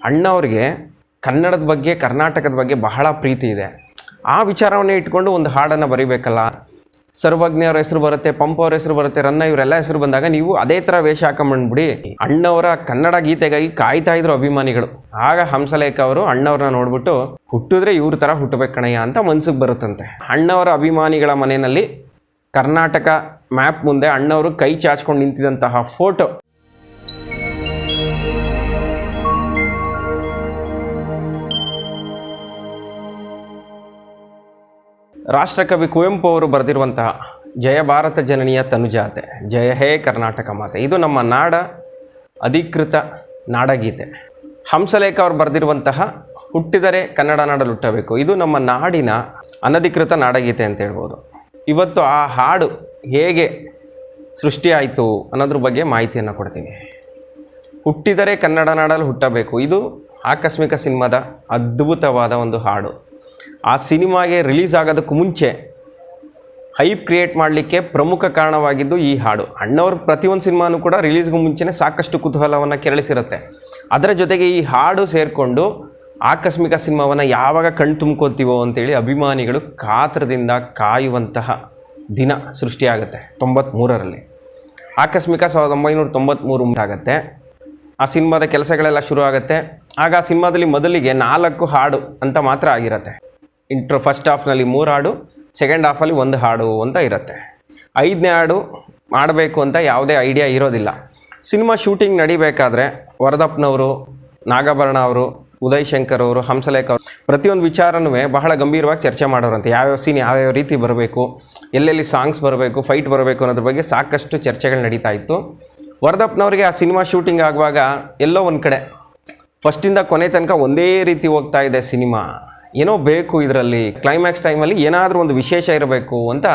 ಅಣ್ಣವ್ರಿಗೆ ಕನ್ನಡದ ಬಗ್ಗೆ ಕರ್ನಾಟಕದ ಬಗ್ಗೆ ಬಹಳ ಪ್ರೀತಿ ಇದೆ. ಆ ವಿಚಾರವನ್ನೇ ಇಟ್ಕೊಂಡು ಒಂದು ಹಾಡನ್ನು ಬರೀಬೇಕಲ್ಲ. ಸರ್ವಜ್ಞವ್ರ ಹೆಸರು ಬರುತ್ತೆ, ಪಂಪ ಅವ್ರ ಹೆಸರು ಬರುತ್ತೆ, ರನ್ನ ಇವರೆಲ್ಲ ಹೆಸರು ಬಂದಾಗ ನೀವು ಅದೇ ಥರ ವೇಷ ಹಾಕೊಂಡ್ಬಿಡಿ. ಅಣ್ಣವರ ಕನ್ನಡ ಗೀತೆಗಾಗಿ ಕಾಯ್ತಾ ಇದ್ರು ಅಭಿಮಾನಿಗಳು. ಆಗ ಹಂಸಲೇಖ ಅವರು ಅಣ್ಣವ್ರನ್ನ ನೋಡ್ಬಿಟ್ಟು ಹುಟ್ಟಿದ್ರೆ ಇವ್ರ ಥರ ಹುಟ್ಟಬೇಕು ಕಣಯ್ಯ ಅಂತ ಮನ್ಸಿಗೆ ಬರುತ್ತಂತೆ. ಅಣ್ಣವರ ಅಭಿಮಾನಿಗಳ ಮನೆಯಲ್ಲಿ ಕರ್ನಾಟಕ ಮ್ಯಾಪ್ ಮುಂದೆ ಅಣ್ಣವರು ಕೈ ಚಾಚ್ಕೊಂಡು ನಿಂತಿದ್ದಂತಹ ಫೋಟೋ ರಾಷ್ಟ್ರಕವಿ ಕುವೆಂಪು ಅವರು ಬರೆದಿರುವಂತಹ ಜಯ ಭಾರತ ಜನನಿಯ ತನುಜಾತೆ, ಜಯ ಹೇ ಕರ್ನಾಟಕ ಮಾತೆ, ಇದು ನಮ್ಮ ನಾಡ ಅಧಿಕೃತ ನಾಡಗೀತೆ. ಹಂಸಲೇಖ ಅವರು ಬರೆದಿರುವಂತಹ ಹುಟ್ಟಿದರೆ ಕನ್ನಡ ನಾಡಲ್ಲಿ ಹುಟ್ಟಬೇಕು, ಇದು ನಮ್ಮ ನಾಡಿನ ಅನಧಿಕೃತ ನಾಡಗೀತೆ ಅಂತ ಹೇಳ್ಬೋದು. ಇವತ್ತು ಆ ಹಾಡು ಹೇಗೆ ಸೃಷ್ಟಿಯಾಯಿತು ಅನ್ನೋದ್ರ ಬಗ್ಗೆ ಮಾಹಿತಿಯನ್ನು ಕೊಡ್ತೀನಿ. ಹುಟ್ಟಿದರೆ ಕನ್ನಡ ನಾಡಲ್ಲಿ ಹುಟ್ಟಬೇಕು, ಇದು ಆಕಸ್ಮಿಕ ಸಿನಿಮಾದ ಅದ್ಭುತವಾದ ಒಂದು ಹಾಡು. ಆ ಸಿನಿಮಾಗೆ ರಿಲೀಸ್ ಆಗೋದಕ್ಕೂ ಮುಂಚೆ ಹೈಪ್ ಕ್ರಿಯೇಟ್ ಮಾಡಲಿಕ್ಕೆ ಪ್ರಮುಖ ಕಾರಣವಾಗಿದ್ದು ಈ ಹಾಡು. ಅಣ್ಣವ್ರ ಪ್ರತಿಯೊಂದು ಸಿನಿಮಾನೂ ಕೂಡ ರಿಲೀಸ್ಗೂ ಮುಂಚೆನೇ ಸಾಕಷ್ಟು ಕುತೂಹಲವನ್ನು ಕೆರಳಿಸಿರುತ್ತೆ. ಅದರ ಜೊತೆಗೆ ಈ ಹಾಡು ಸೇರಿಕೊಂಡು ಆಕಸ್ಮಿಕ ಸಿನಿಮಾವನ್ನು ಯಾವಾಗ ಕಣ್ ತುಂಬ್ಕೋತೀವೋ ಅಂತೇಳಿ ಅಭಿಮಾನಿಗಳು ಕಾತರದಿಂದ ಕಾಯುವಂತಹ ದಿನ ಸೃಷ್ಟಿಯಾಗುತ್ತೆ. 93ರಲ್ಲಿ ಆಕಸ್ಮಿಕ 1993 ಆಗುತ್ತೆ. ಆ ಸಿನಿಮಾದ ಕೆಲಸಗಳೆಲ್ಲ ಶುರು ಆಗುತ್ತೆ. ಆಗ ಆ ಸಿನಿಮಾದಲ್ಲಿ ಮೊದಲಿಗೆ 4 ಹಾಡು ಅಂತ ಮಾತ್ರ ಆಗಿರುತ್ತೆ. ಇಂಟ್ರೋ ಫಸ್ಟ್ ಹಾಫ್ನಲ್ಲಿ 3 ಹಾಡು, ಸೆಕೆಂಡ್ ಹಾಫಲ್ಲಿ 1 ಹಾಡು ಅಂತ ಇರುತ್ತೆ. 5ನೇ ಹಾಡು ಮಾಡಬೇಕು ಅಂತ ಯಾವುದೇ ಐಡಿಯಾ ಇರೋದಿಲ್ಲ. ಸಿನಿಮಾ ಶೂಟಿಂಗ್ ನಡಿಬೇಕಾದ್ರೆ ವರದಪ್ಪನವರು, ನಾಗಾಭರಣ ಅವರು, ಉದಯ್ ಶಂಕರ್ ಅವರು, ಹಂಸಲೇಖ ಅವರು ಪ್ರತಿಯೊಂದು ವಿಚಾರನೂ ಬಹಳ ಗಂಭೀರವಾಗಿ ಚರ್ಚೆ ಮಾಡೋರಂತೆ. ಯಾವ್ಯಾವ ಸೀನ್ ಯಾವ್ಯಾವ ರೀತಿ ಬರಬೇಕು, ಎಲ್ಲೆಲ್ಲಿ ಸಾಂಗ್ಸ್ ಬರಬೇಕು, ಫೈಟ್ ಬರಬೇಕು ಅನ್ನೋದ್ರ ಬಗ್ಗೆ ಸಾಕಷ್ಟು ಚರ್ಚೆಗಳು ನಡೀತಾ ಇತ್ತು. ವರದಪ್ಪನವ್ರಿಗೆ ಆ ಸಿನಿಮಾ ಶೂಟಿಂಗ್ ಆಗುವಾಗ ಎಲ್ಲೋ ಒಂದು ಕಡೆ ಫಸ್ಟಿಂದ ಕೊನೆ ತನಕ ಒಂದೇ ರೀತಿ ಹೋಗ್ತಾ ಇದೆ ಸಿನಿಮಾ, ಏನೋ ಬೇಕು ಇದರಲ್ಲಿ, ಕ್ಲೈಮ್ಯಾಕ್ಸ್ ಟೈಮಲ್ಲಿ ಏನಾದರೂ ಒಂದು ವಿಶೇಷ ಇರಬೇಕು ಅಂತ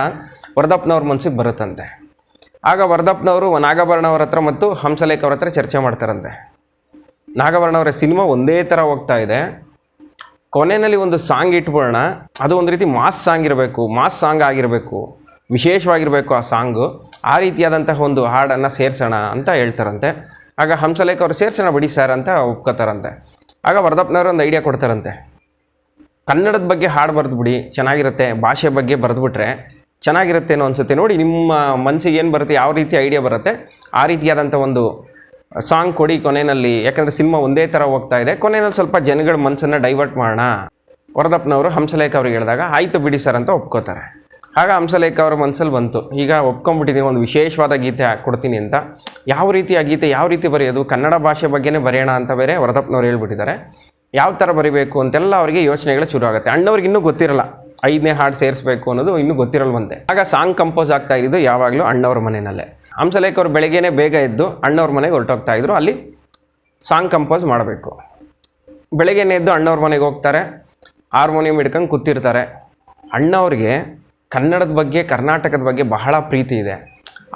ವರದಪ್ಪನವ್ರ ಮನಸ್ಸಿಗೆ ಬರುತ್ತಂತೆ. ಆಗ ವರದಪ್ಪನವರು ನಾಗಾಭರಣ ಅವ್ರ ಹತ್ರ ಮತ್ತು ಹಂಸಲೇಖ ಅವ್ರ ಹತ್ರ ಚರ್ಚೆ ಮಾಡ್ತಾರಂತೆ. ನಾಗಾಭರಣ ಅವರ ಸಿನಿಮಾ ಒಂದೇ ಥರ ಹೋಗ್ತಾ ಇದೆ, ಕೊನೆಯಲ್ಲಿ ಒಂದು ಸಾಂಗ್ ಇಟ್ಬಿಡೋಣ, ಅದು ಒಂದು ರೀತಿ ಮಾಸ್ ಸಾಂಗ್ ಇರಬೇಕು, ಮಾಸ್ ಸಾಂಗ್ ಆಗಿರಬೇಕು, ವಿಶೇಷವಾಗಿರಬೇಕು ಆ ಸಾಂಗು, ಆ ರೀತಿಯಾದಂತಹ ಒಂದು ಹಾಡನ್ನು ಸೇರಿಸೋಣ ಅಂತ ಹೇಳ್ತಾರಂತೆ. ಆಗ ಹಂಸಲೇಖ ಅವರು ಸೇರಿಸೋಣ ಬಿಡಿ ಸರ್ ಅಂತ ಒಪ್ಕೋತಾರಂತೆ. ಆಗ ವರದಪ್ಪನವರು ಒಂದು ಐಡಿಯಾ ಕೊಡ್ತಾರಂತೆ, ಕನ್ನಡದ ಬಗ್ಗೆ ಹಾಡು ಬರೆದ್ಬಿಡಿ, ಚೆನ್ನಾಗಿರುತ್ತೆ, ಭಾಷೆ ಬಗ್ಗೆ ಬರೆದ್ಬಿಟ್ರೆ ಚೆನ್ನಾಗಿರುತ್ತೇನೋ ಅನಿಸುತ್ತೆ, ನೋಡಿ ನಿಮ್ಮ ಮನಸ್ಸಿಗೆ ಏನು ಬರುತ್ತೆ, ಯಾವ ರೀತಿ ಐಡಿಯಾ ಬರುತ್ತೆ ಆ ರೀತಿಯಾದಂಥ ಒಂದು ಸಾಂಗ್ ಕೊಡಿ ಕೊನೆಯಲ್ಲಿ, ಯಾಕಂದರೆ ಸಿನಿಮಾ ಒಂದೇ ಥರ ಹೋಗ್ತಾ ಇದೆ, ಕೊನೆಯಲ್ಲಿ ಸ್ವಲ್ಪ ಜನಗಳ ಮನಸ್ಸನ್ನು ಡೈವರ್ಟ್ ಮಾಡೋಣ. ವರದಪ್ಪನವರು ಹಂಸಲೇಖ ಅವ್ರಿಗೆ ಹೇಳಿದಾಗ ಆಯಿತು ಬಿಡಿ ಸರ್ ಅಂತ ಒಪ್ಕೋತಾರೆ. ಆಗ ಹಂಸಲೇಖ ಅವ್ರ ಮನಸ್ಸಲ್ಲಿ ಬಂತು, ಈಗ ಒಪ್ಕೊಂಡ್ಬಿಟ್ಟಿದ್ದೀನಿ, ಒಂದು ವಿಶೇಷವಾದ ಗೀತೆ ಕೊಡ್ತೀನಿ ಅಂತ. ಯಾವ ರೀತಿ ಆ ಗೀತೆ ಯಾವ ರೀತಿ ಬರೆಯೋದು, ಕನ್ನಡ ಭಾಷೆ ಬಗ್ಗೆನೇ ಬರೆಯೋಣ ಅಂತ ಬೇರೆ ವರದಪ್ಪನವ್ರು ಹೇಳ್ಬಿಟ್ಟಿದ್ದಾರೆ. ಯಾವ ಥರ ಬರೀಬೇಕು ಅಂತೆಲ್ಲ ಅವರಿಗೆ ಯೋಚನೆಗಳು ಶುರು ಆಗುತ್ತೆ. ಅಣ್ಣವ್ರಿಗೆ ಇನ್ನೂ ಗೊತ್ತಿರಲ್ಲ 5ನೇ ಹಾಡು ಸೇರಿಸಬೇಕು ಅನ್ನೋದು ಇನ್ನೂ ಗೊತ್ತಿರಲ್ವಂತೆ. ಆಗ ಸಾಂಗ್ ಕಂಪೋಸ್ ಆಗ್ತಾ ಇದ್ದು ಯಾವಾಗಲೂ ಅಣ್ಣವ್ರ ಮನೆಯಲ್ಲೇ. ಹಂಸಲೇಖ ಅವರು ಬೆಳಗ್ಗೆನೇ ಬೇಗ ಎದ್ದು ಅಣ್ಣವ್ರ ಮನೆಗೆ ಹೊರಟೋಗ್ತಾ ಇದ್ರು, ಅಲ್ಲಿ ಸಾಂಗ್ ಕಂಪೋಸ್ ಮಾಡಬೇಕು. ಬೆಳಗ್ಗೆನೇ ಎದ್ದು ಅಣ್ಣವ್ರ ಮನೆಗೆ ಹೋಗ್ತಾರೆ, ಹಾರ್ಮೋನಿಯಂ ಹಿಡ್ಕೊಂಡು ಕೂತಿರ್ತಾರೆ. ಅಣ್ಣವ್ರಿಗೆ ಕನ್ನಡದ ಬಗ್ಗೆ ಕರ್ನಾಟಕದ ಬಗ್ಗೆ ಬಹಳ ಪ್ರೀತಿ ಇದೆ.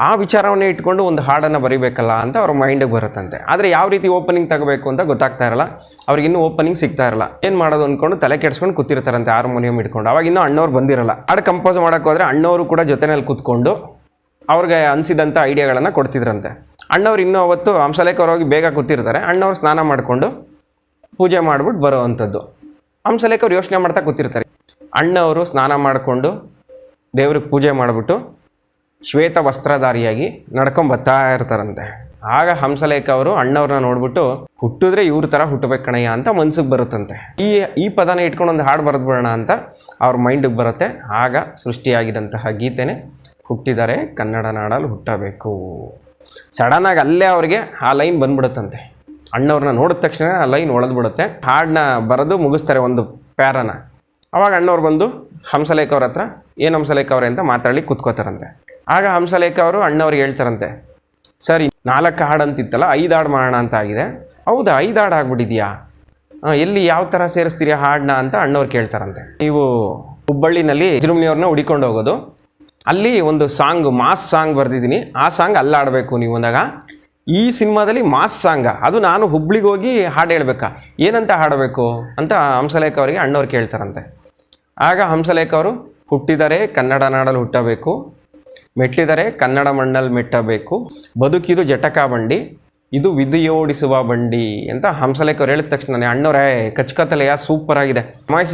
ಆ ವಿಚಾರವನ್ನೇ ಇಟ್ಕೊಂಡು ಒಂದು ಹಾಡನ್ನು ಬರೀಬೇಕಲ್ಲ ಅಂತ ಅವ್ರ ಮೈಂಡಿಗೆ ಬರುತ್ತಂತೆ. ಆದರೆ ಯಾವ ರೀತಿ ಓಪನಿಂಗ್ ತಗೋಬೇಕು ಅಂತ ಗೊತ್ತಾಗ್ತಾ ಇರಲ್ಲ, ಅವ್ರಿಗಿನ್ನೂ ಓಪನಿಂಗ್ ಸಿಗ್ತಾ ಇರಲ್ಲ. ಏನು ಮಾಡೋದು ಅಂದ್ಕೊಂಡು ತಲೆ ಕೆಡ್ಸ್ಕೊಂಡು ಕೂತಿರ್ತಾರಂತೆ ಹಾರ್ಮೋನಿಯಂ ಇಟ್ಕೊಂಡು. ಅವಾಗ ಇನ್ನೂ ಅಣ್ಣವ್ರು ಬಂದಿರಲ್ಲ. ಹಾಡು ಕಂಪೋಸ್ ಮಾಡೋಕ್ಕೆ ಹೋದರೆ ಅಣ್ಣವರು ಕೂಡ ಜೊತೆಯಲ್ಲಿ ಕೂತ್ಕೊಂಡು ಅವ್ರಿಗೆ ಅನಿಸಿದಂಥ ಐಡಿಯಾಗಳನ್ನು ಕೊಡ್ತಿದ್ರಂತೆ. ಅಣ್ಣವ್ರು ಇನ್ನೂ ಅವತ್ತು ಹಂಸಲೇಖ ಅವ್ರು ಹೋಗಿ ಬೇಗ ಕೂತಿರ್ತಾರೆ. ಅಣ್ಣವ್ರು ಸ್ನಾನ ಮಾಡಿಕೊಂಡು ಪೂಜೆ ಮಾಡಿಬಿಟ್ಟು ಬರೋ ಅಂಥದ್ದು. ಹಂಸಲೇಖ ಅವ್ರು ಯೋಚನೆ ಮಾಡ್ತಾ ಕೂತಿರ್ತಾರೆ. ಅಣ್ಣವರು ಸ್ನಾನ ಮಾಡಿಕೊಂಡು ದೇವ್ರಿಗೆ ಪೂಜೆ ಮಾಡಿಬಿಟ್ಟು ಶ್ವೇತ ವಸ್ತ್ರಧಾರಿಯಾಗಿ ನಡ್ಕೊಂಬರ್ತಾ ಇರ್ತಾರಂತೆ. ಆಗ ಹಂಸಲೇಖ ಅವರು ಅಣ್ಣವ್ರನ್ನ ನೋಡ್ಬಿಟ್ಟು ಹುಟ್ಟಿದ್ರೆ ಇವ್ರ ಥರ ಹುಟ್ಟಬೇಕು ಕಣಯ್ಯ ಅಂತ ಮನ್ಸಿಗೆ ಬರುತ್ತಂತೆ. ಈ ಪದನ ಇಟ್ಕೊಂಡು ಒಂದು ಹಾಡು ಬರೆದ್ಬಿಡೋಣ ಅಂತ ಅವ್ರ ಮೈಂಡಿಗೆ ಬರುತ್ತೆ. ಆಗ ಸೃಷ್ಟಿಯಾಗಿದ್ದಂತಹ ಗೀತೆನೇ ಹುಟ್ಟಿದರೆ ಕನ್ನಡ ನಾಡಲ್ಲಿ ಹುಟ್ಟಬೇಕು. ಸಡನ್ನಾಗಿ ಅಲ್ಲೇ ಅವ್ರಿಗೆ ಆ ಲೈನ್ ಬಂದ್ಬಿಡುತ್ತಂತೆ. ಅಣ್ಣವ್ರನ್ನ ನೋಡಿದ ತಕ್ಷಣ ಆ ಲೈನ್ ಒಳದ್ಬಿಡುತ್ತೆ. ಹಾಡನ್ನ ಬರೆದು ಮುಗಿಸ್ತಾರೆ ಒಂದು ಪ್ಯಾರನ. ಅವಾಗ ಅಣ್ಣವ್ರು ಬಂದು ಹಂಸಲೇಖ ಅವ್ರ ಹತ್ರ ಏನು ಹಂಸಲೇಖ ಅವರೇ ಅಂತ ಮಾತಾಡಿ ಕೂತ್ಕೋತಾರಂತೆ. ಆಗ ಹಂಸಲೇಖ ಅವರು ಅಣ್ಣವ್ರಿಗೆ ಹೇಳ್ತಾರಂತೆ, ಸರಿ 4 ಹಾಡು ಅಂತಿತ್ತಲ್ಲ 5 ಹಾಡು ಮಾಡೋಣ ಅಂತ ಆಗಿದೆ. ಹೌದಾ 5 ಹಾಡು ಆಗ್ಬಿಟ್ಟಿದ್ಯಾ, ಎಲ್ಲಿ ಯಾವ ಥರ ಸೇರಿಸ್ತೀರಿ ಹಾಡನ್ನ ಅಂತ ಅಣ್ಣವ್ರು ಕೇಳ್ತಾರಂತೆ. ನೀವು ಹುಬ್ಬಳ್ಳಿನಲ್ಲಿ ವಿಜೃಂಭಣೆಯವ್ರನ್ನ ಹುಡಿಕೊಂಡು ಹೋಗೋದು, ಅಲ್ಲಿ ಒಂದು ಸಾಂಗ್ ಮಾಸ್ ಸಾಂಗ್ ಬರೆದಿದ್ದೀನಿ, ಆ ಸಾಂಗ್ ಅಲ್ಲಿ ಆಡಬೇಕು ನೀವು ಅಂದಾಗ, ಈ ಸಿನಿಮಾದಲ್ಲಿ ಮಾಸ್ ಸಾಂಗ ಅದು ನಾನು ಹುಬ್ಳಿಗೆ ಹೋಗಿ ಹಾಡು ಹೇಳ್ಬೇಕಾ, ಏನಂತ ಹಾಡಬೇಕು ಅಂತ ಹಂಸಲೇಖ ಅವರಿಗೆ ಅಣ್ಣವ್ರು ಕೇಳ್ತಾರಂತೆ. ಆಗ ಹಂಸಲೇಖ ಅವರು ಹುಟ್ಟಿದರೆ ಕನ್ನಡ ನಾಡಲ್ಲಿ ಹುಟ್ಟಬೇಕು, ಮೆಟ್ಟಿದರೆ ಕನ್ನಡ ಮಣ್ಣಲ್ಲಿ ಮೆಟ್ಟಬೇಕು, ಬದುಕಿದು ಜಟಕಾ ಬಂಡಿ, ಇದು ವಿಧಿಯೋಡಿಸುವ ಬಂಡಿ ಅಂತ ಹಂಸಲೇಖ ಅವ್ರು ಹೇಳಿದ ತಕ್ಷಣ ಅಣ್ಣವರೇ ಕಚ್ಕತಲೆಯ ಸೂಪರ್ ಆಗಿದೆ,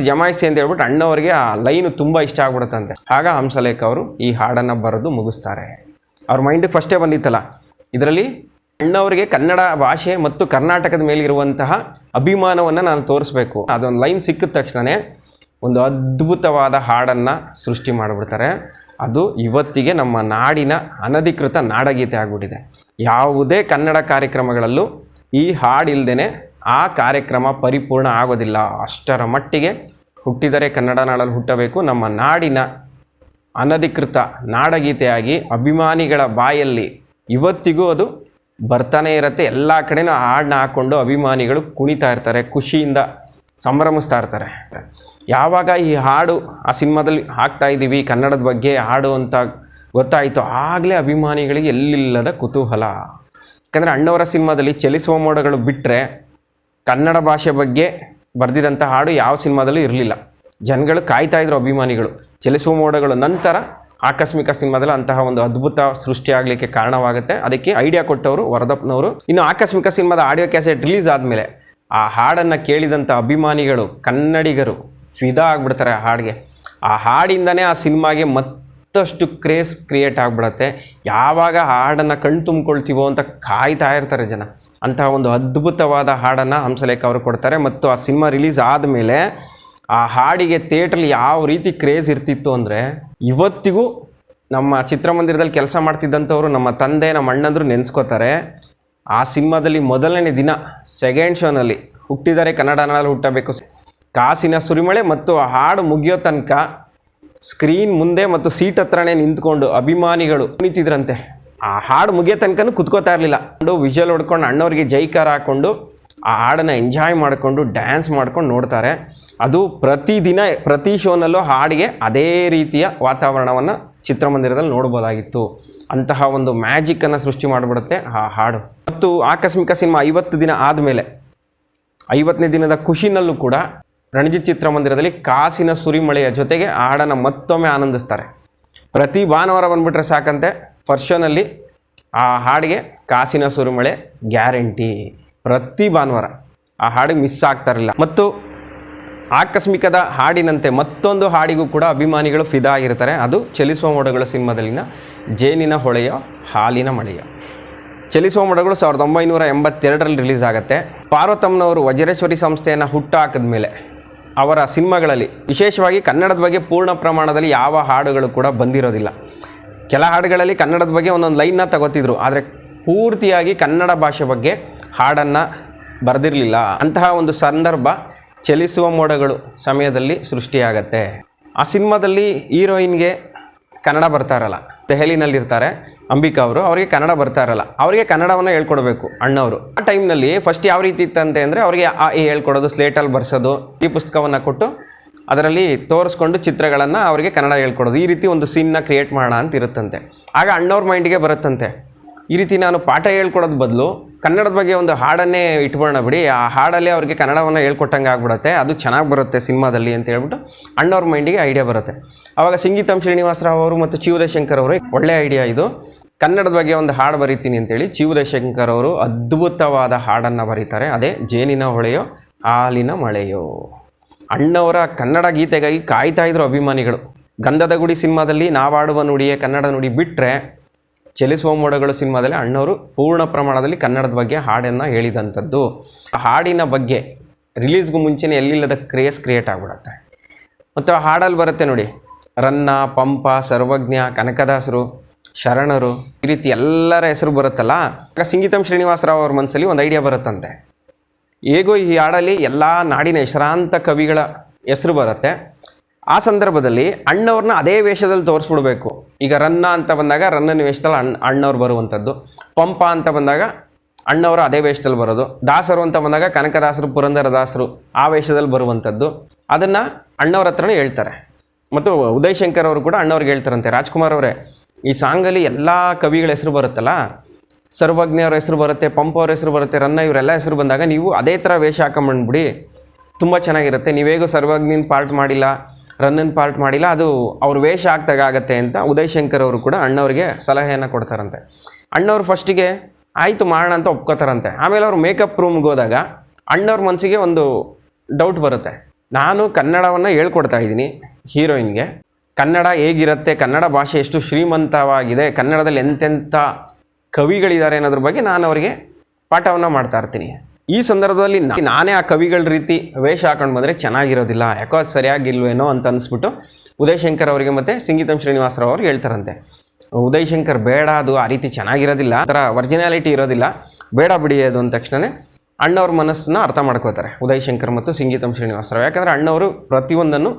ಜಮಾಯಿಸಿ ಅಂತ ಹೇಳ್ಬಿಟ್ಟು ಅಣ್ಣವರಿಗೆ ಆ ಲೈನು ತುಂಬ ಇಷ್ಟ ಆಗ್ಬಿಡುತ್ತಂತೆ. ಆಗ ಹಂಸಲೇಖ ಅವರು ಈ ಹಾಡನ್ನು ಬರೆದು ಮುಗಿಸ್ತಾರೆ. ಅವ್ರ ಮೈಂಡಿಗೆ ಫಸ್ಟೇ ಬಂದಿತ್ತಲ್ಲ, ಇದರಲ್ಲಿ ಅಣ್ಣವರಿಗೆ ಕನ್ನಡ ಭಾಷೆ ಮತ್ತು ಕರ್ನಾಟಕದ ಮೇಲಿರುವಂತಹ ಅಭಿಮಾನವನ್ನು ನಾನು ತೋರಿಸ್ಬೇಕು. ಅದೊಂದು ಲೈನ್ ಸಿಕ್ಕಿದ ತಕ್ಷಣವೇ ಒಂದು ಅದ್ಭುತವಾದ ಹಾಡನ್ನು ಸೃಷ್ಟಿ ಮಾಡಿಬಿಡ್ತಾರೆ. ಅದು ಇವತ್ತಿಗೆ ನಮ್ಮ ನಾಡಿನ ಅನಧಿಕೃತ ನಾಡಗೀತೆ ಆಗಿಬಿಟ್ಟಿದೆ. ಯಾವುದೇ ಕನ್ನಡ ಕಾರ್ಯಕ್ರಮಗಳಲ್ಲೂ ಈ ಹಾಡಿಲ್ದೇ ಆ ಕಾರ್ಯಕ್ರಮ ಪರಿಪೂರ್ಣ ಆಗೋದಿಲ್ಲ. ಅಷ್ಟರ ಮಟ್ಟಿಗೆ ಹುಟ್ಟಿದರೆ ಕನ್ನಡ ನಾಡಲ್ಲಿ ಹುಟ್ಟಬೇಕು, ನಮ್ಮ ನಾಡಿನ ಅನಧಿಕೃತ ನಾಡಗೀತೆಯಾಗಿ ಅಭಿಮಾನಿಗಳ ಬಾಯಲ್ಲಿ ಇವತ್ತಿಗೂ ಅದು ಬರ್ತಾನೆ ಇರುತ್ತೆ. ಎಲ್ಲ ಕಡೆನೂ ಹಾಡನ್ನ ಹಾಕ್ಕೊಂಡು ಅಭಿಮಾನಿಗಳು ಕುಣಿತಾ ಇರ್ತಾರೆ, ಖುಷಿಯಿಂದ ಸಂಭ್ರಮಿಸ್ತಾ ಇರ್ತಾರೆ. ಯಾವಾಗ ಈ ಹಾಡು ಆ ಸಿನಿಮಾದಲ್ಲಿ ಹಾಕ್ತಾ ಇದ್ದೀವಿ ಕನ್ನಡದ ಬಗ್ಗೆ ಹಾಡು ಅಂತ ಗೊತ್ತಾಯಿತು, ಆಗಲೇ ಅಭಿಮಾನಿಗಳಿಗೆ ಎಲ್ಲಿಲ್ಲದ ಕುತೂಹಲ. ಯಾಕಂದರೆ ಅಣ್ಣವರ ಸಿನಿಮಾದಲ್ಲಿ ಚಲಿಸುವ ಮೋಡಗಳು ಬಿಟ್ಟರೆ ಕನ್ನಡ ಭಾಷೆ ಬಗ್ಗೆ ಬರೆದಿದ್ದಂಥ ಹಾಡು ಯಾವ ಸಿನಿಮಾದಲ್ಲೂ ಇರಲಿಲ್ಲ. ಜನಗಳು ಕಾಯ್ತಾಯಿದ್ರು ಅಭಿಮಾನಿಗಳು. ಚಲಿಸುವ ಮೋಡಗಳು ನಂತರ ಆಕಸ್ಮಿಕ ಸಿನಿಮಾದಲ್ಲಿ ಅಂತಹ ಒಂದು ಅದ್ಭುತ ಸೃಷ್ಟಿಯಾಗಲಿಕ್ಕೆ ಕಾರಣವಾಗುತ್ತೆ. ಅದಕ್ಕೆ ಐಡಿಯಾ ಕೊಟ್ಟವರು ವರದಪ್ಪನವರು. ಇನ್ನು ಆಕಸ್ಮಿಕ ಸಿನಿಮಾದ ಆಡಿಯೋ ಕ್ಯಾಸೆಟ್ ರಿಲೀಸ್ ಆದಮೇಲೆ ಆ ಹಾಡನ್ನು ಕೇಳಿದಂಥ ಅಭಿಮಾನಿಗಳು ಕನ್ನಡಿಗರು ಫಿದಾ ಆಗಿಬಿಡ್ತಾರೆ ಆ ಹಾಡಿಗೆ. ಆ ಹಾಡಿಂದನೇ ಆ ಸಿನಿಮಾಗೆ ಮತ್ತಷ್ಟು ಕ್ರೇಜ್ ಕ್ರಿಯೇಟ್ ಆಗಿಬಿಡತ್ತೆ. ಯಾವಾಗ ಹಾಡನ್ನು ಕಣ್ ತುಂಬಿಕೊಳ್ತೀವೋ ಅಂತ ಕಾಯ್ತಾ ಇರ್ತಾರೆ ಜನ. ಅಂತಹ ಒಂದು ಅದ್ಭುತವಾದ ಹಾಡನ್ನು ಹಂಸಲೇಖ ಅವರು ಕೊಡ್ತಾರೆ. ಮತ್ತು ಆ ಸಿನಿಮಾ ರಿಲೀಸ್ ಆದಮೇಲೆ ಆ ಹಾಡಿಗೆ ಥಿಯೇಟ್ರಲ್ಲಿ ಯಾವ ರೀತಿ ಕ್ರೇಜ್ ಇರ್ತಿತ್ತು ಅಂದರೆ, ಇವತ್ತಿಗೂ ನಮ್ಮ ಚಿತ್ರಮಂದಿರದಲ್ಲಿ ಕೆಲಸ ಮಾಡ್ತಿದ್ದಂಥವ್ರು ನಮ್ಮ ತಂದೆ ನಮ್ಮ ಅಣ್ಣಂದ್ರು ನೆನೆಸ್ಕೋತಾರೆ. ಆ ಸಿನಿಮಾದಲ್ಲಿ ಮೊದಲನೇ ದಿನ ಸೆಕೆಂಡ್ ಶೋನಲ್ಲಿ ಹುಟ್ಟಿದರೆ ಕನ್ನಡ ನಾಡಲ್ಲಿ ಹುಟ್ಟಬೇಕು ಕಾಸಿನ ಸುರಿಮಳೆ ಮತ್ತು ಆ ಹಾಡು ಮುಗಿಯೋ ತನಕ ಸ್ಕ್ರೀನ್ ಮುಂದೆ ಮತ್ತು ಸೀಟ್ ಹತ್ರನೇ ನಿಂತ್ಕೊಂಡು ಅಭಿಮಾನಿಗಳು ಕುಣಿತಿದ್ರಂತೆ. ಆ ಹಾಡು ಮುಗಿಯೋ ತನಕನೂ ಕುತ್ಕೋತಾ ಇರಲಿಲ್ಲ. ವಿಷಲ್ ಹೊಡ್ಕೊಂಡು ಅಣ್ಣವ್ರಿಗೆ ಜೈಕಾರ ಹಾಕ್ಕೊಂಡು ಆ ಹಾಡನ್ನು ಎಂಜಾಯ್ ಮಾಡಿಕೊಂಡು ಡ್ಯಾನ್ಸ್ ಮಾಡ್ಕೊಂಡು ನೋಡ್ತಾರೆ. ಅದು ಪ್ರತಿದಿನ ಪ್ರತಿ ಶೋನಲ್ಲೂ ಹಾಡಿಗೆ ಅದೇ ರೀತಿಯ ವಾತಾವರಣವನ್ನು ಚಿತ್ರಮಂದಿರದಲ್ಲಿ ನೋಡ್ಬೋದಾಗಿತ್ತು. ಅಂತಹ ಒಂದು ಮ್ಯಾಜಿಕ್ಕನ್ನು ಸೃಷ್ಟಿ ಮಾಡಿಬಿಡುತ್ತೆ ಆ ಹಾಡು. ಮತ್ತು ಆಕಸ್ಮಿಕ ಸಿನಿಮಾ 50 ದಿನ ಆದಮೇಲೆ 50ನೇ ದಿನದ ಖುಷಿನಲ್ಲೂ ಕೂಡ ರಣಜಿತ್ ಚಿತ್ರಮಂದಿರದಲ್ಲಿ ಕಾಸಿನ ಸುರಿಮಳೆಯ ಜೊತೆಗೆ ಹಾಡನ್ನು ಮತ್ತೊಮ್ಮೆ ಆನಂದಿಸ್ತಾರೆ. ಪ್ರತಿ ಭಾನುವಾರ ಬಂದುಬಿಟ್ರೆ ಸಾಕಂತೆ ಫಸ್ಟ್ ಶೋನಲ್ಲಿ ಆ ಹಾಡಿಗೆ ಕಾಸಿನ ಸುರಿಮಳೆ ಗ್ಯಾರಂಟಿ. ಪ್ರತಿ ಭಾನುವಾರ ಆ ಹಾಡಿಗೆ ಮಿಸ್ ಆಗ್ತಾರಿಲ್ಲ. ಮತ್ತು ಆಕಸ್ಮಿಕದ ಹಾಡಿನಂತೆ ಮತ್ತೊಂದು ಹಾಡಿಗೂ ಕೂಡ ಅಭಿಮಾನಿಗಳು ಫಿದಾ ಆಗಿರ್ತಾರೆ. ಅದು ಚಲಿಸುವ ಮೋಡಗಳ ಸಿನಿಮಾದಲ್ಲಿನ ಜೇನಿನ ಹೊಳೆಯೋ ಹಾಲಿನ ಮಳೆಯೋ. ಚಲಿಸುವ ಮೋಡಗಳು 1982ರಲ್ಲಿ ರಿಲೀಸ್ ಆಗುತ್ತೆ. ಪಾರ್ವತಮ್ಮನವರು ವಜ್ರೇಶ್ವರಿ ಸಂಸ್ಥೆಯನ್ನು ಹುಟ್ಟು ಹಾಕಿದ ಮೇಲೆ ಅವರ ಸಿನಿಮಾಗಳಲ್ಲಿ ವಿಶೇಷವಾಗಿ ಕನ್ನಡದ ಬಗ್ಗೆ ಪೂರ್ಣ ಪ್ರಮಾಣದಲ್ಲಿ ಯಾವ ಹಾಡುಗಳು ಕೂಡ ಬಂದಿರೋದಿಲ್ಲ. ಕೆಲ ಹಾಡುಗಳಲ್ಲಿ ಕನ್ನಡದ ಬಗ್ಗೆ ಒಂದೊಂದು ಲೈನ್ನ ತಗೋತಿದ್ರು, ಆದರೆ ಪೂರ್ತಿಯಾಗಿ ಕನ್ನಡ ಭಾಷೆ ಬಗ್ಗೆ ಹಾಡನ್ನು ಬರೆದಿರಲಿಲ್ಲ. ಅಂತಹ ಒಂದು ಸಂದರ್ಭ ಚಲಿಸುವ ಮೋಡಗಳು ಸಮಯದಲ್ಲಿ ಸೃಷ್ಟಿಯಾಗತ್ತೆ. ಆ ಸಿನಿಮಾದಲ್ಲಿ ಹೀರೋಯಿನ್ಗೆ ಕನ್ನಡ ಬರ್ತಾ ಇರಲ್ಲ. ದೆಹಲಿನಲ್ಲಿರ್ತಾರೆ ಅಂಬಿಕಾ ಅವರು, ಅವರಿಗೆ ಕನ್ನಡ ಬರ್ತಾ ಇರಲ್ಲ. ಅವರಿಗೆ ಕನ್ನಡವನ್ನು ಹೇಳ್ಕೊಡ್ಬೇಕು ಅಣ್ಣವರು. ಆ ಟೈಮ್ನಲ್ಲಿ ಫಸ್ಟ್ ಯಾವ ರೀತಿ ಇತ್ತಂತೆ ಅಂದರೆ, ಅವರಿಗೆ ಆ ಹೇಳ್ಕೊಡೋದು, ಸ್ಲೇಟಲ್ಲಿ ಬರ್ಸೋದು, ಈ ಪುಸ್ತಕವನ್ನು ಕೊಟ್ಟು ಅದರಲ್ಲಿ ತೋರಿಸ್ಕೊಂಡು ಚಿತ್ರಗಳನ್ನು ಅವರಿಗೆ ಕನ್ನಡ ಹೇಳ್ಕೊಡೋದು, ಈ ರೀತಿ ಒಂದು ಸೀನ್ನ ಕ್ರಿಯೇಟ್ ಮಾಡೋಣ ಅಂತ ಇರುತ್ತಂತೆ. ಆಗ ಅಣ್ಣವ್ರ ಮೈಂಡಿಗೆ ಬರುತ್ತಂತೆ, ಈ ರೀತಿ ನಾನು ಪಾಠ ಹೇಳ್ಕೊಡೋದು ಬದಲು ಕನ್ನಡದ ಬಗ್ಗೆ ಒಂದು ಹಾಡನ್ನೇ ಇಟ್ಬೋಣ ಬಿಡಿ, ಆ ಹಾಡಲ್ಲೇ ಅವ್ರಿಗೆ ಕನ್ನಡವನ್ನು ಹೇಳ್ಕೊಟ್ಟಂಗೆ ಆಗ್ಬಿಡುತ್ತೆ, ಅದು ಚೆನ್ನಾಗಿ ಬರುತ್ತೆ ಸಿನಿಮಾದಲ್ಲಿ ಅಂತ ಹೇಳ್ಬಿಟ್ಟು ಅಣ್ಣವ್ರ ಮೈಂಡಿಗೆ ಐಡಿಯಾ ಬರುತ್ತೆ. ಆವಾಗ ಸಂಗೀತಂ ಶ್ರೀನಿವಾಸರಾವ್ ಅವರು ಮತ್ತು ಚಿ ಉದಯಶಂಕರ್ ಅವರು, ಒಳ್ಳೆಯ ಐಡಿಯಾ ಇದು, ಕನ್ನಡದ ಬಗ್ಗೆ ಒಂದು ಹಾಡು ಬರೀತೀನಿ ಅಂತೇಳಿ ಚಿ ಉದಯಶಂಕರ್ ಅವರು ಅದ್ಭುತವಾದ ಹಾಡನ್ನು ಬರೀತಾರೆ. ಅದೇ ಜೇನಿನ ಹೊಳೆಯೋ ಹಾಲಿನ ಮಳೆಯೋ. ಅಣ್ಣವರ ಕನ್ನಡ ಗೀತೆಗಾಗಿ ಕಾಯ್ತಾ ಇದ್ರು ಅಭಿಮಾನಿಗಳು. ಗಂಧದ ಗುಡಿ ಸಿನಿಮಾದಲ್ಲಿ ನಾವಾಡುವ ನುಡಿಯೇ ಕನ್ನಡ ನುಡಿ ಬಿಟ್ಟರೆ, ಚಲಿಸುವ ಮೋಡಗಳು ಸಿನಿಮಾದಲ್ಲಿ ಅಣ್ಣವರು ಪೂರ್ಣ ಪ್ರಮಾಣದಲ್ಲಿ ಕನ್ನಡದ ಬಗ್ಗೆ ಹಾಡನ್ನು ಹೇಳಿದಂಥದ್ದು. ಆ ಹಾಡಿನ ಬಗ್ಗೆ ರಿಲೀಸ್ಗೂ ಮುಂಚೆನೇ ಎಲ್ಲಿಲ್ಲದ ಕ್ರೇಜ್ ಕ್ರಿಯೇಟ್ ಆಗಿಬಿಡುತ್ತೆ. ಮತ್ತು ಆ ಹಾಡಲ್ಲಿ ಬರುತ್ತೆ ನೋಡಿ, ರನ್ನ, ಪಂಪ, ಸರ್ವಜ್ಞ, ಕನಕದಾಸರು, ಶರಣರು, ಈ ರೀತಿ ಎಲ್ಲರ ಹೆಸರು ಬರುತ್ತಲ್ಲ. ಆಗ ಸಂಗೀತಂ ಶ್ರೀನಿವಾಸರಾವ್ ಅವ್ರ ಮನಸ್ಸಲ್ಲಿ ಒಂದು ಐಡಿಯಾ ಬರುತ್ತಂತೆ, ಹೇಗೋ ಈ ಹಾಡಲ್ಲಿ ಎಲ್ಲ ನಾಡಿನ ಹೆಸರಾಂತ ಕವಿಗಳ ಹೆಸರು ಬರುತ್ತೆ. ಆ ಸಂದರ್ಭದಲ್ಲಿ ಅಣ್ಣವ್ರನ್ನ ಅದೇ ವೇಷದಲ್ಲಿ ತೋರಿಸ್ಬಿಡ್ಬೇಕು. ಈಗ ರನ್ನ ಅಂತ ಬಂದಾಗ ರನ್ನನ ವೇಷದಲ್ಲಿ ಅಣ್ಣವ್ರು ಬರುವಂಥದ್ದು, ಪಂಪ ಅಂತ ಬಂದಾಗ ಅಣ್ಣವರು ಅದೇ ವೇಷದಲ್ಲಿ ಬರೋದು, ದಾಸರು ಅಂತ ಬಂದಾಗ ಕನಕದಾಸರು, ಪುರಂದರದಾಸರು ಆ ವೇಷದಲ್ಲಿ ಬರುವಂಥದ್ದು. ಅದನ್ನು ಅಣ್ಣವ್ರ ಹತ್ರನೇ ಹೇಳ್ತಾರೆ. ಮತ್ತು ಉದಯಶಂಕರ್ ಅವರು ಕೂಡ ಅಣ್ಣವ್ರಿಗೆ ಹೇಳ್ತಾರಂತೆ, ರಾಜ್ಕುಮಾರ್ ಅವರೇ ಈ ಸಾಂಗಲ್ಲಿ ಎಲ್ಲ ಕವಿಗಳ ಹೆಸರು ಬರುತ್ತಲ್ಲ, ಸರ್ವಜ್ಞ ಅವ್ರ ಹೆಸರು ಬರುತ್ತೆ, ಪಂಪ ಅವ್ರ ಹೆಸರು ಬರುತ್ತೆ, ರನ್ನ ಇವರೆಲ್ಲ ಹೆಸರು ಬಂದಾಗ ನೀವು ಅದೇ ಥರ ವೇಷ ಹಾಕೊಂಬಂದ್ಬಿಡಿ, ತುಂಬ ಚೆನ್ನಾಗಿರುತ್ತೆ. ನೀವೇಗೋ ಸರ್ವಜ್ಞನ ಪಾರ್ಟ್ ಮಾಡಿಲ್ಲ, ರನ್ನನ್ ಪಾರ್ಟ್ ಮಾಡಿಲ್ಲ, ಅದು ಅವ್ರ ವೇಷ ಆಗ್ತಾಗತ್ತೆ ಅಂತ ಉದಯಶಂಕರ್ ಅವರು ಕೂಡ ಅಣ್ಣವ್ರಿಗೆ ಸಲಹೆಯನ್ನು ಕೊಡ್ತಾರಂತೆ. ಅಣ್ಣವ್ರು ಫಸ್ಟಿಗೆ ಆಯಿತು ಮಾಡೋಣ ಅಂತ ಒಪ್ಕೋತಾರಂತೆ. ಆಮೇಲೆ ಅವರು ಮೇಕಪ್ ರೂಮ್ಗೆ ಹೋದಾಗ ಅಣ್ಣವ್ರ ಮನಸ್ಸಿಗೆ ಒಂದು ಡೌಟ್ ಬರುತ್ತೆ. ನಾನು ಕನ್ನಡವನ್ನು ಹೇಳ್ಕೊಡ್ತಾ ಇದ್ದೀನಿ ಹೀರೋಯಿನ್ಗೆ, ಕನ್ನಡ ಹೇಗಿರುತ್ತೆ, ಕನ್ನಡ ಭಾಷೆ ಎಷ್ಟು ಶ್ರೀಮಂತವಾಗಿದೆ, ಕನ್ನಡದಲ್ಲಿ ಎಂತೆಂಥ ಕವಿಗಳಿದ್ದಾರೆ ಅನ್ನೋದ್ರ ಬಗ್ಗೆ ನಾನು ಅವರಿಗೆ ಪಾಠವನ್ನು ಮಾಡ್ತಾ ಇರ್ತೀನಿ. ಈ ಸಂದರ್ಭದಲ್ಲಿ ನಾನೇ ಆ ಕವಿಗಳ ರೀತಿ ವೇಷ ಹಾಕೊಂಡು ಬಂದರೆ ಚೆನ್ನಾಗಿರೋದಿಲ್ಲ, ಯಾಕೋ ಅದು ಸರಿಯಾಗಿಲ್ವೇನೋ ಅಂತ ಅನಿಸ್ಬಿಟ್ಟು ಉದಯ್ ಶಂಕರ್ ಅವರಿಗೆ ಮತ್ತು ಸಂಗೀತಂ ಶ್ರೀನಿವಾಸರಾವ್ ಅವ್ರಿಗೆ ಹೇಳ್ತಾರಂತೆ. ಉದಯ್ ಶಂಕರ್ ಬೇಡ, ಅದು ಆ ರೀತಿ ಚೆನ್ನಾಗಿರೋದಿಲ್ಲ, ಆ ಥರ ಒರಿಜಿನಾಲಿಟಿ ಇರೋದಿಲ್ಲ, ಬೇಡ ಬಿಡಿ ಅದು ಅಂದ ತಕ್ಷಣ ಅಣ್ಣವ್ರ ಮನಸ್ಸನ್ನ ಅರ್ಥ ಮಾಡ್ಕೋತಾರೆ ಉದಯ್ ಶಂಕರ್ ಮತ್ತು ಸಂಗೀತಂ ಶ್ರೀನಿವಾಸರಾವ್. ಯಾಕಂದರೆ ಅಣ್ಣವರು ಪ್ರತಿಯೊಂದನ್ನು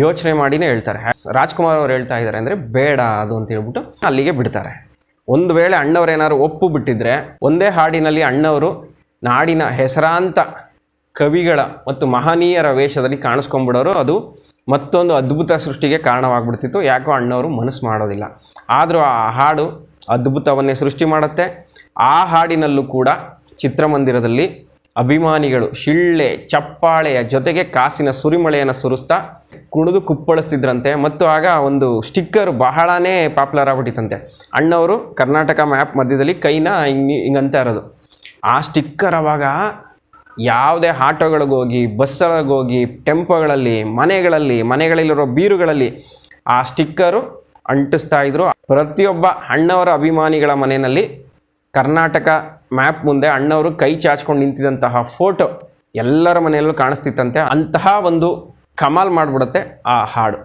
ಯೋಚನೆ ಮಾಡಿನೇ ಹೇಳ್ತಾರೆ. ರಾಜ್ಕುಮಾರ್ ಅವರು ಹೇಳ್ತಾ ಇದ್ದಾರೆ ಅಂದರೆ ಬೇಡ ಅದು ಅಂತ ಹೇಳ್ಬಿಟ್ಟು ಅಲ್ಲಿಗೆ ಬಿಡ್ತಾರೆ. ಒಂದು ವೇಳೆ ಅಣ್ಣವ್ರು ಏನಾದ್ರು ಒಪ್ಪು ಬಿಟ್ಟಿದ್ರೆ ಒಂದೇ ಹಾಡಿನಲ್ಲಿ ಅಣ್ಣವರು ನಾಡಿನ ಹೆಸರಾಂತ ಕವಿಗಳ ಮತ್ತು ಮಹನೀಯರ ವೇಷದಲ್ಲಿ ಕಾಣಿಸ್ಕೊಂಡ್ಬಿಡೋರು, ಅದು ಮತ್ತೊಂದು ಅದ್ಭುತ ಸೃಷ್ಟಿಗೆ ಕಾರಣವಾಗ್ಬಿಡ್ತಿತ್ತು. ಯಾಕೋ ಅಣ್ಣವರು ಮನಸ್ಸು ಮಾಡೋದಿಲ್ಲ. ಆದರೂ ಆ ಹಾಡು ಅದ್ಭುತವನ್ನೇ ಸೃಷ್ಟಿ ಮಾಡುತ್ತೆ. ಆ ಹಾಡಿನಲ್ಲೂ ಕೂಡ ಚಿತ್ರಮಂದಿರದಲ್ಲಿ ಅಭಿಮಾನಿಗಳು ಶಿಳ್ಳೆ ಚಪ್ಪಾಳೆಯ ಜೊತೆಗೆ ಕಾಸಿನ ಸುರಿಮಳೆಯನ್ನು ಸುರಿಸ್ತಾ ಕುಣಿದು ಕುಪ್ಪಳಿಸ್ತಿದ್ರಂತೆ. ಮತ್ತು ಆಗ ಒಂದು ಸ್ಟಿಕ್ಕರ್ ಬಹಳನೇ ಪಾಪ್ಯುಲರ್ ಆಗ್ಬಿಟ್ಟಿತ್ತಂತೆ. ಅಣ್ಣವರು ಕರ್ನಾಟಕ ಮ್ಯಾಪ್ ಮಧ್ಯದಲ್ಲಿ ಕೈನ ಹಿಂಗಂತ ಇರೋದು. ಆ ಸ್ಟಿಕ್ಕರ್ ಅವಾಗ ಯಾವುದೇ ಆಟೋಗಳಿಗೋಗಿ, ಬಸ್ಗಳಿಗೋಗಿ, ಟೆಂಪೋಗಳಲ್ಲಿ, ಮನೆಗಳಲ್ಲಿರೋ ಬೀರುಗಳಲ್ಲಿ ಆ ಸ್ಟಿಕ್ಕರು ಅಂಟಿಸ್ತಾ ಇದ್ರು. ಪ್ರತಿಯೊಬ್ಬ ಅಣ್ಣವರ ಅಭಿಮಾನಿಗಳ ಮನೆಯಲ್ಲಿ ಕರ್ನಾಟಕ ಮ್ಯಾಪ್ ಮುಂದೆ ಅಣ್ಣವರು ಕೈ ಚಾಚ್ಕೊಂಡು ನಿಂತಿದ್ದಂತಹ ಫೋಟೋ ಎಲ್ಲರ ಮನೆಯಲ್ಲೂ ಕಾಣಿಸ್ತಿತ್ತಂತೆ. ಅಂತಹ ಒಂದು ಕಮಾಲ್ ಮಾಡಿಬಿಡುತ್ತೆ ಆ ಹಾಡು.